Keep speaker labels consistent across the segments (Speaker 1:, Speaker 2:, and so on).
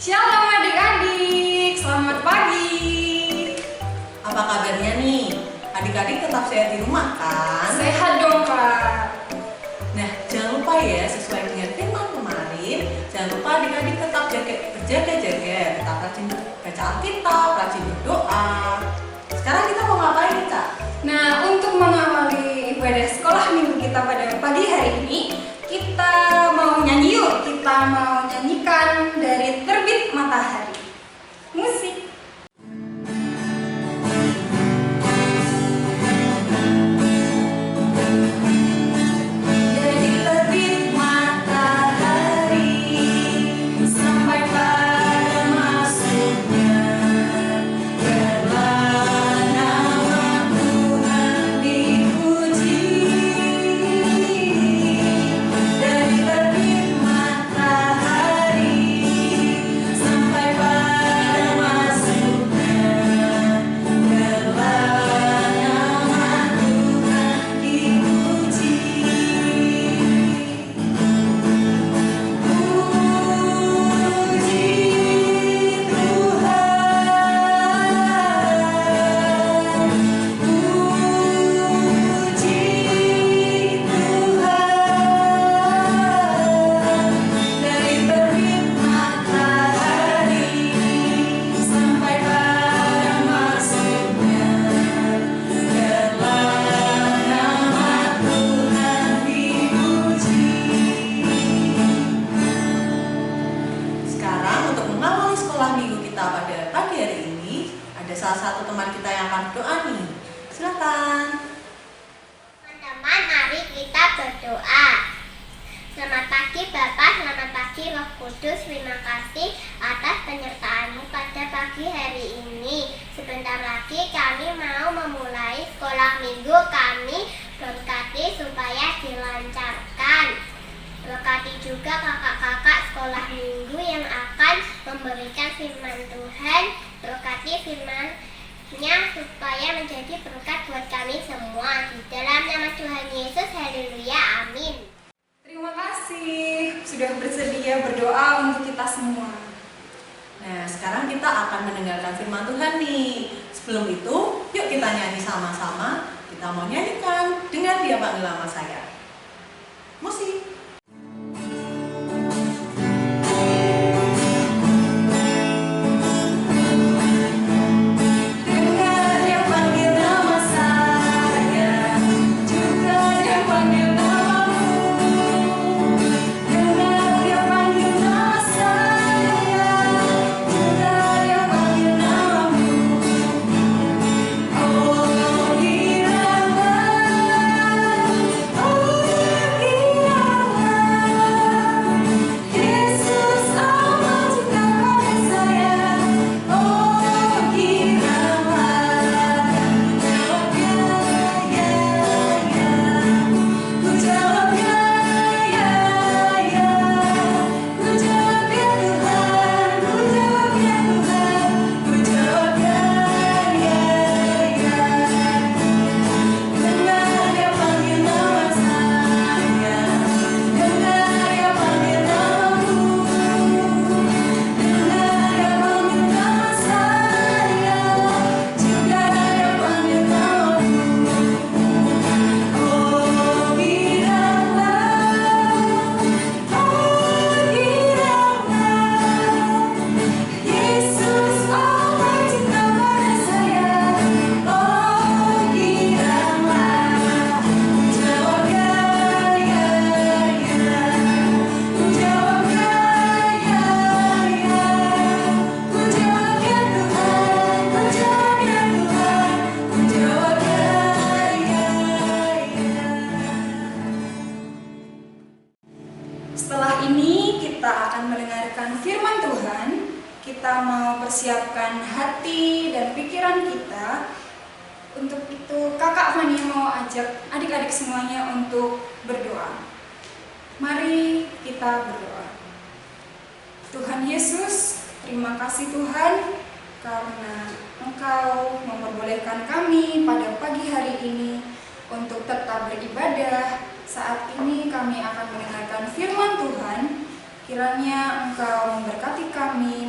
Speaker 1: Shalom adik-adik, selamat pagi.
Speaker 2: Apa kabarnya nih? Adik-adik tetap sehat di rumah kan?
Speaker 1: Sehat dong Kak.
Speaker 2: Nah, jangan lupa ya, sesuai dengan firman kemarin, jangan lupa adik-adik tetap berjaga-jaga, tetap rajin baca Alkitab, rajin berdoa. Sekarang kita mau ngapain, Kak?
Speaker 1: Nah, untuk mengawali ibadah sekolah minggu kita pada pagi hari ini, kita mau nyanyi yuk. Kita mau nyanyikan dari Terbit Matahari. Musik.
Speaker 2: Salah satu teman kita yang akan berdoa nih. Silakan.
Speaker 3: Teman-teman, mari kita berdoa. Selamat pagi Bapak, selamat pagi Roh Kudus. Terima kasih atas penyertaan-Mu pada pagi hari ini. Sebentar lagi kami mau memulai sekolah minggu kami. Berkati supaya dilancarkan. Berkati juga kakak-kakak sekolah minggu yang akan memberikan firman Tuhan. Berkati firman-Nya supaya menjadi berkat buat kami semua. Di dalam nama Tuhan Yesus, haleluya, amin.
Speaker 1: Terima kasih sudah bersedia berdoa untuk kita semua.
Speaker 2: Nah, sekarang kita akan mendengarkan firman Tuhan nih. Sebelum itu, yuk kita nyanyi sama-sama. Kita mau nyanyikan dengan Dia Panggil Nama Saya. Musik.
Speaker 1: Setelah ini kita akan mendengarkan firman Tuhan. Kita mau persiapkan hati dan pikiran kita. Untuk itu Kakak Fani mau ajak adik-adik semuanya untuk berdoa. Mari kita berdoa. Tuhan Yesus, terima kasih Tuhan karena Engkau memperbolehkan kami pada pagi hari ini untuk tetap beribadah. Saat ini kami akan mendengarkan firman Tuhan. Kiranya Engkau memberkati kami,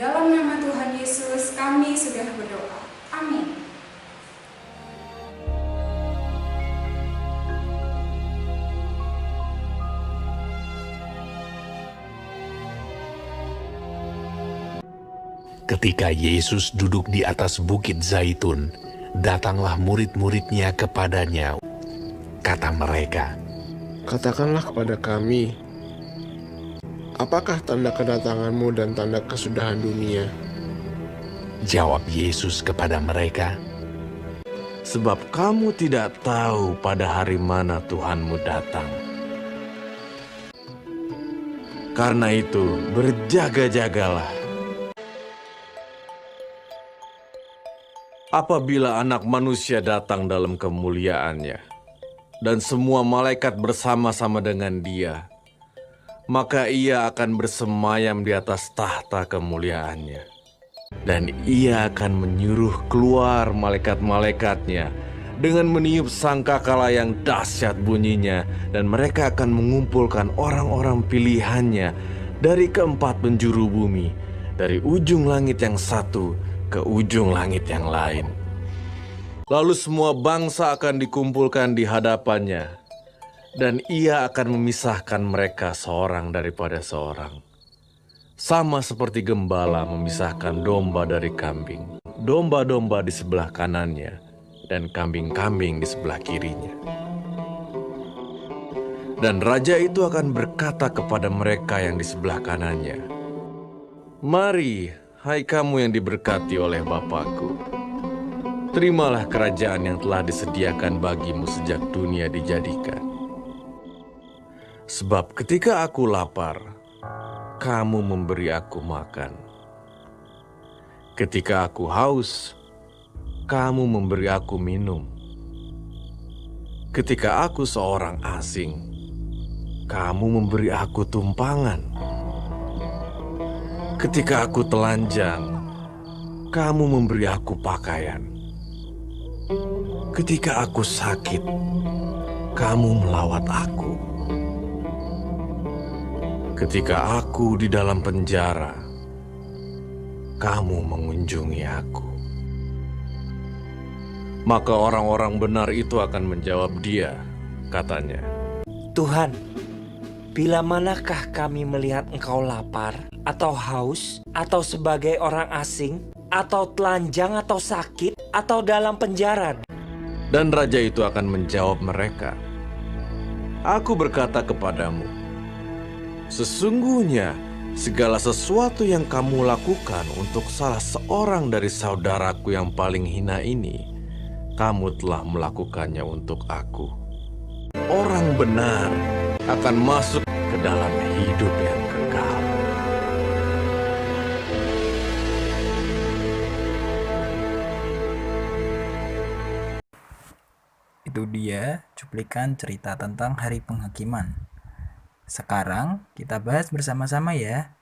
Speaker 1: dalam nama Tuhan Yesus kami sudah berdoa. Amin.
Speaker 4: Ketika Yesus duduk di atas bukit Zaitun, datanglah murid-muridnya kepadanya. Kata mereka,
Speaker 5: Katakanlah kepada kami, apakah tanda kedatanganmu dan tanda kesudahan dunia?
Speaker 4: jawab Yesus kepada mereka,
Speaker 6: Sebab kamu tidak tahu pada hari mana Tuhanmu datang. Karena itu, berjaga-jagalah. Apabila Anak Manusia datang dalam kemuliaannya, dan semua malaikat bersama-sama dengan Dia, maka Ia akan bersemayam di atas tahta kemuliaannya. Dan Ia akan menyuruh keluar malaikat-malaikatnya dengan meniup sangkakala yang dahsyat bunyinya, dan mereka akan mengumpulkan orang-orang pilihannya dari keempat penjuru bumi, dari ujung langit yang satu ke ujung langit yang lain. Lalu semua bangsa akan dikumpulkan di hadapannya, dan Ia akan memisahkan mereka seorang daripada seorang. Sama seperti gembala memisahkan domba dari kambing. Domba-domba di sebelah kanannya, dan kambing-kambing di sebelah kirinya. Dan raja itu akan berkata kepada mereka yang di sebelah kanannya, Mari, hai kamu yang diberkati oleh Bapa-Ku, terimalah kerajaan yang telah disediakan bagimu sejak dunia dijadikan. Sebab ketika aku lapar, kamu memberi aku makan. Ketika aku haus, kamu memberi aku minum. Ketika aku seorang asing, kamu memberi aku tumpangan. Ketika aku telanjang, kamu memberi aku pakaian. Ketika aku sakit, kamu melawat aku. Ketika aku di dalam penjara, kamu mengunjungi aku. Maka orang-orang benar itu akan menjawab Dia, katanya,
Speaker 7: Tuhan, bila manakah kami melihat Engkau lapar, atau haus, atau sebagai orang asing, atau telanjang, atau sakit, atau dalam penjara?
Speaker 6: Dan raja itu akan menjawab mereka, Aku berkata kepadamu, sesungguhnya segala sesuatu yang kamu lakukan untuk salah seorang dari saudaraku yang paling hina ini, kamu telah melakukannya untuk aku. Orang benar akan masuk ke dalam hidup yang kekal.
Speaker 8: Itu dia cuplikan cerita tentang Hari Penghakiman. Sekarang kita bahas bersama-sama ya.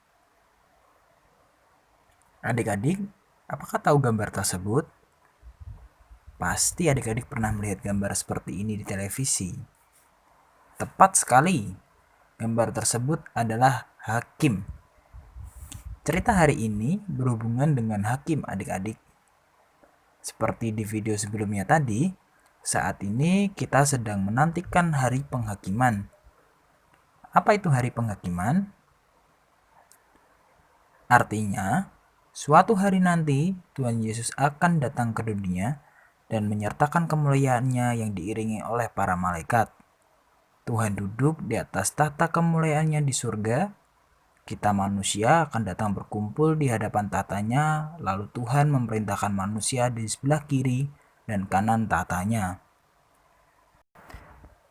Speaker 8: Adik-adik, apakah tahu gambar tersebut? Pasti adik-adik pernah melihat gambar seperti ini di televisi. Tepat sekali. Gambar tersebut adalah hakim. Cerita hari ini berhubungan dengan hakim adik-adik. Seperti di video sebelumnya tadi, saat ini kita sedang menantikan hari penghakiman. Apa itu hari penghakiman? Artinya, suatu hari nanti Tuhan Yesus akan datang ke dunia dan menyertakan kemuliaannya yang diiringi oleh para malaikat. Tuhan duduk di atas tahta kemuliaannya di surga. Kita manusia akan datang berkumpul di hadapan tahtanya, lalu Tuhan memerintahkan manusia di sebelah kiri dan kanan tahtanya.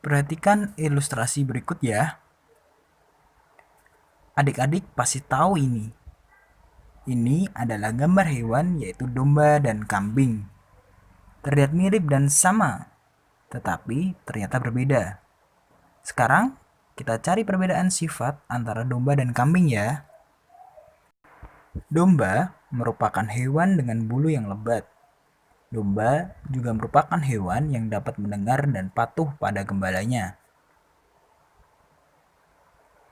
Speaker 8: Perhatikan ilustrasi berikut ya. Adik-adik pasti tahu ini. Ini adalah gambar hewan yaitu domba dan kambing. Terlihat mirip dan sama, tetapi ternyata berbeda. Sekarang kita cari perbedaan sifat antara domba dan kambing ya. Domba merupakan hewan dengan bulu yang lebat. Domba juga merupakan hewan yang dapat mendengar dan patuh pada gembalanya.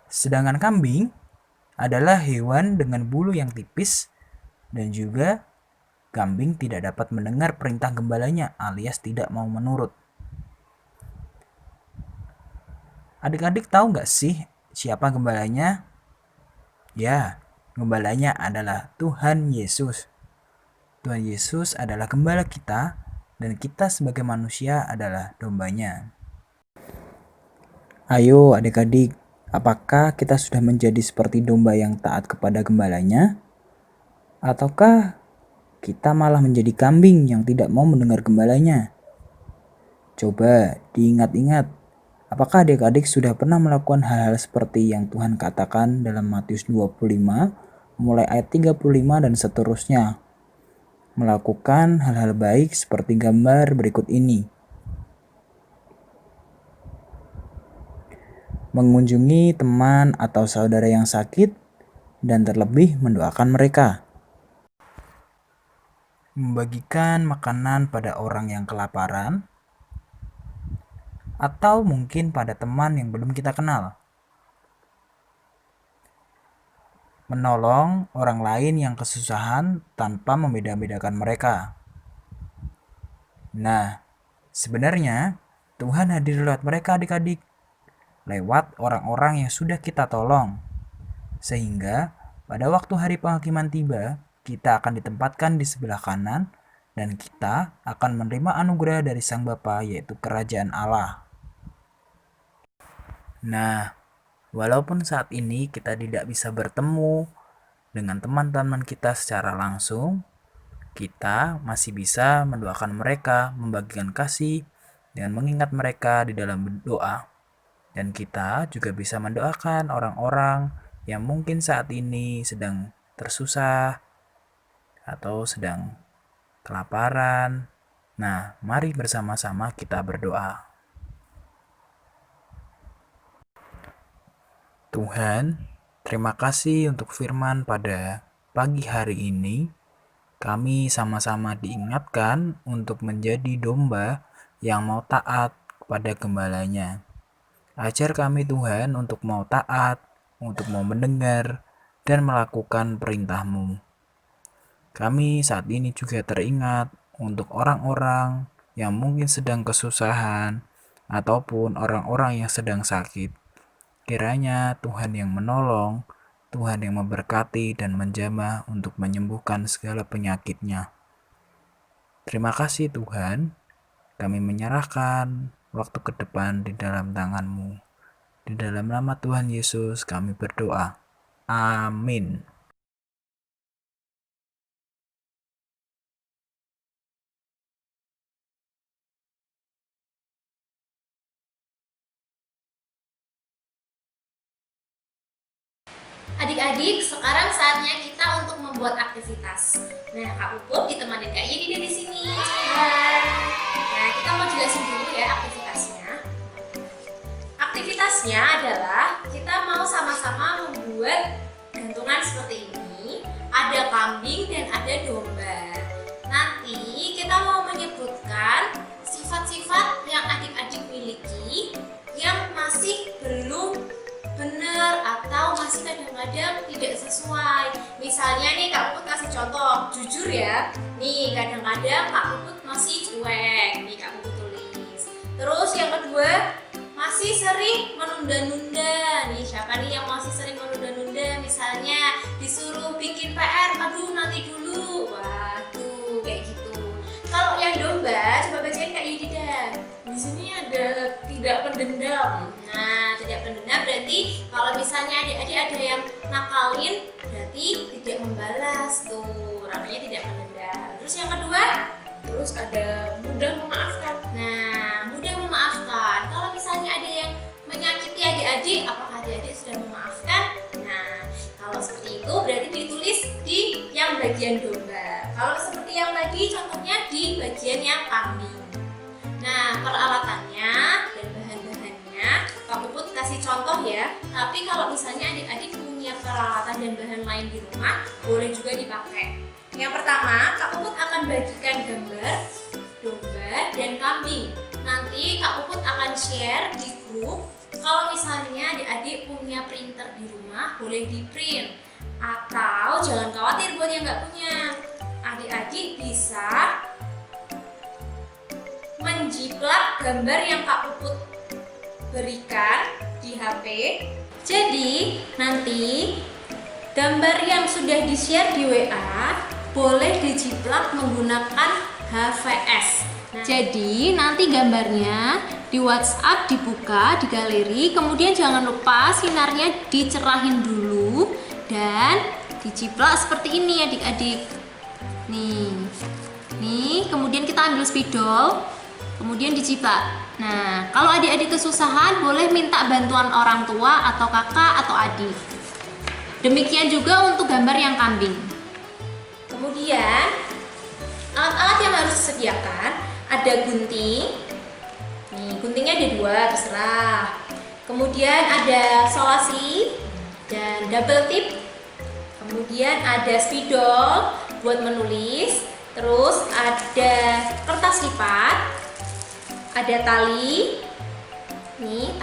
Speaker 8: Sedangkan kambing adalah hewan dengan bulu yang tipis Dan juga kambing tidak dapat mendengar perintah gembalanya alias tidak mau menurut. Adik-adik tahu nggak sih siapa gembalanya? Ya, gembalanya adalah Tuhan Yesus. Tuhan Yesus adalah gembala kita dan kita sebagai manusia adalah dombanya. Ayo adik-adik, apakah kita sudah menjadi seperti domba yang taat kepada gembalanya? Ataukah kita malah menjadi kambing yang tidak mau mendengar gembalanya? Coba diingat-ingat, apakah adik-adik sudah pernah melakukan hal-hal seperti yang Tuhan katakan dalam Matius 25, mulai ayat 35 dan seterusnya? Melakukan hal-hal baik seperti gambar berikut ini. Mengunjungi teman atau saudara yang sakit dan terlebih mendoakan mereka. Membagikan makanan pada orang yang kelaparan atau mungkin pada teman yang belum kita kenal. Menolong orang lain yang kesusahan tanpa membeda-bedakan mereka. Nah, sebenarnya Tuhan hadir lewat mereka adik-adik, lewat orang-orang yang sudah kita tolong. Sehingga pada waktu hari penghakiman tiba, kita akan ditempatkan di sebelah kanan dan kita akan menerima anugerah dari Sang Bapa, yaitu kerajaan Allah. Nah, walaupun saat ini kita tidak bisa bertemu dengan teman-teman kita secara langsung, kita masih bisa mendoakan mereka, membagikan kasih, dan mengingat mereka di dalam doa. Dan kita juga bisa mendoakan orang-orang yang mungkin saat ini sedang tersusah atau sedang kelaparan. Nah, mari bersama-sama kita berdoa. Tuhan, terima kasih untuk firman pada pagi hari ini. Kami sama-sama diingatkan untuk menjadi domba yang mau taat kepada gembalanya. Ajar kami Tuhan untuk mau taat, untuk mau mendengar, dan melakukan perintah-Mu. Kami saat ini juga teringat untuk orang-orang yang mungkin sedang kesusahan ataupun orang-orang yang sedang sakit. Kiranya Tuhan yang menolong, Tuhan yang memberkati dan menjamah untuk menyembuhkan segala penyakitnya. Terima kasih Tuhan, kami menyerahkan waktu ke depan di dalam tangan-Mu. Di dalam nama Tuhan Yesus kami berdoa. Amin.
Speaker 9: Adik-adik, sekarang saatnya kita untuk membuat aktivitas. Nah, Kak Puput ditemani Kak Yedi di sini. Hai. Nah, kita mau jelasin dulu ya aktivitasnya. Aktivitasnya adalah kita mau sama-sama membuat gantungan seperti ini. Ada kambing dan ada domba. Nanti kita mau menyebutkan sifat-sifat yang adik-adik miliki yang masih belum benar atau masih kadang-kadang tidak sesuai. Misalnya nih Kak Puput kasih contoh, jujur ya. Nih kadang-kadang Kak Puput masih cuek, nih Kak Puput tulis. Terus yang kedua, masih sering menunda-nunda. Nih siapa nih yang masih sering menunda-nunda? Misalnya disuruh bikin PR, aduh nanti dulu. Wah tuh kayak gitu. Kalau yang domba, coba bacain Kak Yudi dah. Di sini ada tidak pendendam. Nah, tidak pendendam berarti kalau misalnya adik-adik ada yang nakalin, berarti tidak membalas tuh, namanya tidak pendendam. Terus yang kedua, terus ada mudah memaafkan. Nah, mudah memaafkan. Kalau misalnya ada yang menyakiti adik-adik, apakah adik-adik sudah memaafkan? Nah, kalau seperti itu berarti ditulis di yang bagian domba. Kalau seperti yang tadi, contohnya di bagian yang kambing. Nah, peralatannya dan bahan-bahannya Kak Puput kasih contoh ya. Tapi kalau misalnya adik-adik punya peralatan dan bahan lain di rumah, boleh juga dipakai. Yang pertama, Kak Puput akan bagikan gambar domba dan kambing. Nanti Kak Puput akan share di grup. kalau misalnya adik-adik punya printer di rumah, boleh di print. Atau jangan khawatir buat yang nggak punya, adik-adik bisa menjiplak gambar yang Kak Puput berikan di HP. Jadi nanti gambar yang sudah di-share di WA boleh dijiplak menggunakan HVS. Jadi nanti gambarnya di WhatsApp dibuka di galeri, kemudian jangan lupa sinarnya dicerahin dulu dan dijiplak seperti ini adik-adik. Nih, kemudian kita ambil spidol, kemudian dijiplak. Nah, kalau adik-adik kesusahan boleh minta bantuan orang tua atau kakak atau adik. Demikian juga untuk gambar yang kambing. Kemudian alat-alat yang harus disediakan ada gunting. Nih, guntingnya ada 2, terserah. Kemudian ada solasi dan double tip. Kemudian ada spidol buat menulis. Terus ada kertas lipat. Ada tali. Nih,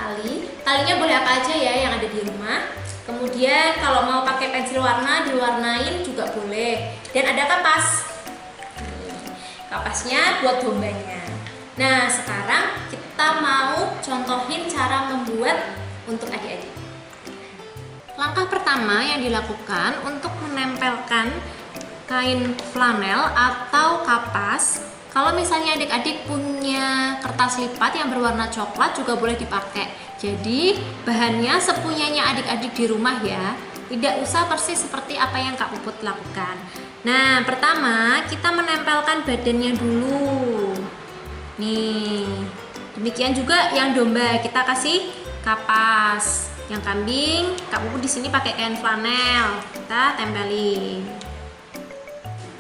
Speaker 9: talinya boleh apa aja ya yang ada di rumah. Kemudian kalau mau pakai pensil warna diwarnain juga boleh. Dan ada kapas. Kapasnya buat dombanya. Nah, sekarang kita mau contohin cara membuat untuk adik-adik. Langkah pertama yang dilakukan untuk menempelkan kain flanel atau kapas. Kalau misalnya adik-adik punya kertas lipat yang berwarna coklat juga boleh dipakai. Jadi bahannya sepunyanya adik-adik di rumah ya. Tidak usah persis seperti apa yang Kak Puput lakukan. Nah, pertama kita menempelkan badannya dulu. Nih, demikian juga yang domba kita kasih kapas. Yang kambing, Kak Puput di sini pakai kain flanel. Kita tempelin.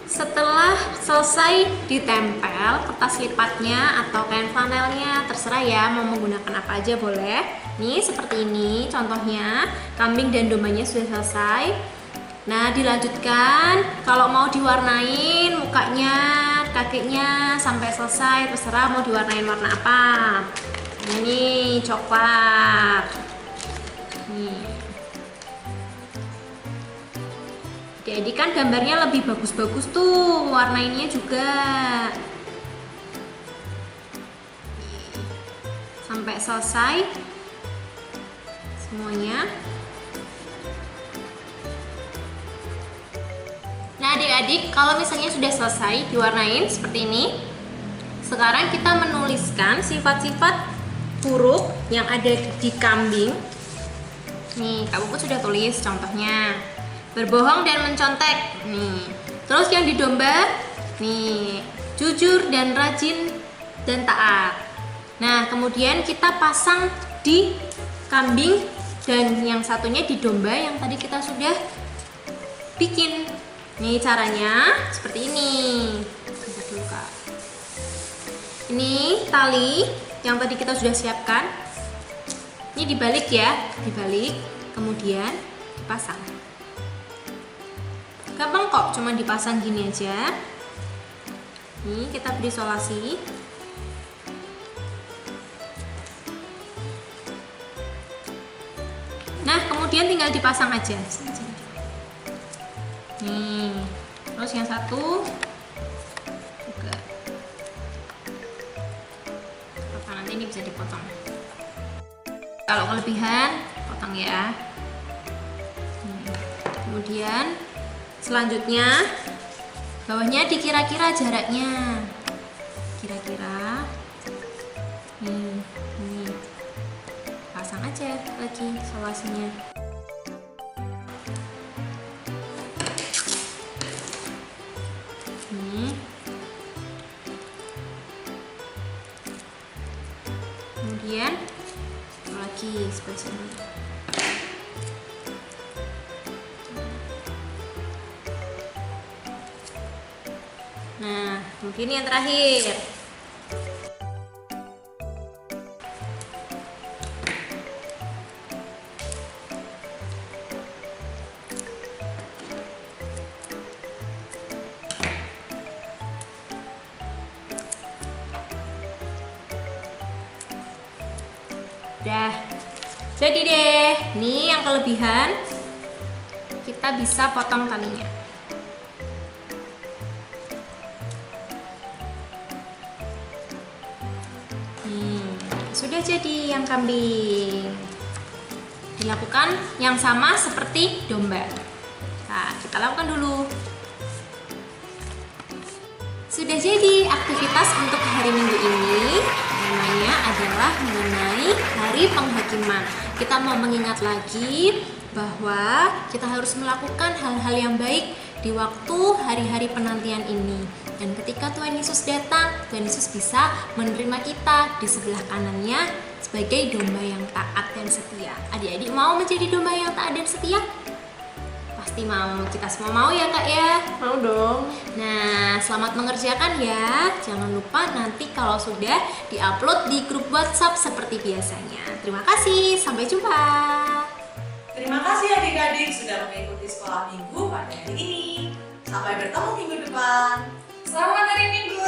Speaker 9: Setelah selesai ditempel kertas lipatnya atau kain flanelnya, terserah ya mau menggunakan apa aja boleh. Nih seperti ini contohnya, kambing dan dombanya sudah selesai. Nah, dilanjutkan kalau mau diwarnain mukanya, kakinya sampai selesai, terserah mau diwarnain warna apa. Ini coklat. Nih. Jadi kan gambarnya lebih bagus-bagus tuh, warnainnya juga. Sampai selesai semuanya. Nah, adik-adik, kalau misalnya sudah selesai diwarnain seperti ini, sekarang kita menuliskan sifat-sifat huruf yang ada di kambing. Nih, Kak Puput sudah tulis contohnya. Berbohong dan mencontek. Nih. Terus yang di domba, nih, jujur dan rajin dan taat. Nah, kemudian kita pasang di kambing dan yang satunya di domba yang tadi kita sudah bikin. Nih caranya seperti ini. Lihat dulu, Kak. Ini tali yang tadi kita sudah siapkan. Ini dibalik ya, dibalik, kemudian dipasang. Gampang kok, cuma dipasang gini aja. Nih, kita beri solasi. Nah, kemudian tinggal dipasang aja. Nih, terus yang satu juga. Apa nanti ini bisa dipotong. Kalau kelebihan, potong ya. Kemudian selanjutnya bawahnya dikira-kira jaraknya. Kira-kira nih, pasang aja lagi solasinya. Nih. Kemudian lagi sebelah sini. Nah, mungkin yang terakhir. Udah. Jadi deh, nih yang kelebihan kita bisa potong talinya. Sudah jadi yang kambing. Dilakukan yang sama seperti domba. Nah, kita lakukan dulu. Sudah jadi aktivitas untuk hari Minggu ini. Namanya adalah mengenai hari penghakiman. Kita mau mengingat lagi bahwa kita harus melakukan hal-hal yang baik di waktu hari-hari penantian ini. Dan ketika Tuhan Yesus datang, Tuhan Yesus bisa menerima kita di sebelah kanannya sebagai domba yang taat dan setia. Adik-adik mau menjadi domba yang taat dan setia? Pasti mau, kita semua mau ya Kak ya?
Speaker 2: Mau dong.
Speaker 9: Nah, selamat mengerjakan ya. Jangan lupa nanti kalau sudah diupload di grup WhatsApp seperti biasanya. Terima kasih, sampai jumpa.
Speaker 2: Terima kasih adik-adik sudah mengikuti sekolah minggu pada hari ini. Sampai bertemu minggu depan.
Speaker 1: Selamat hari Minggu.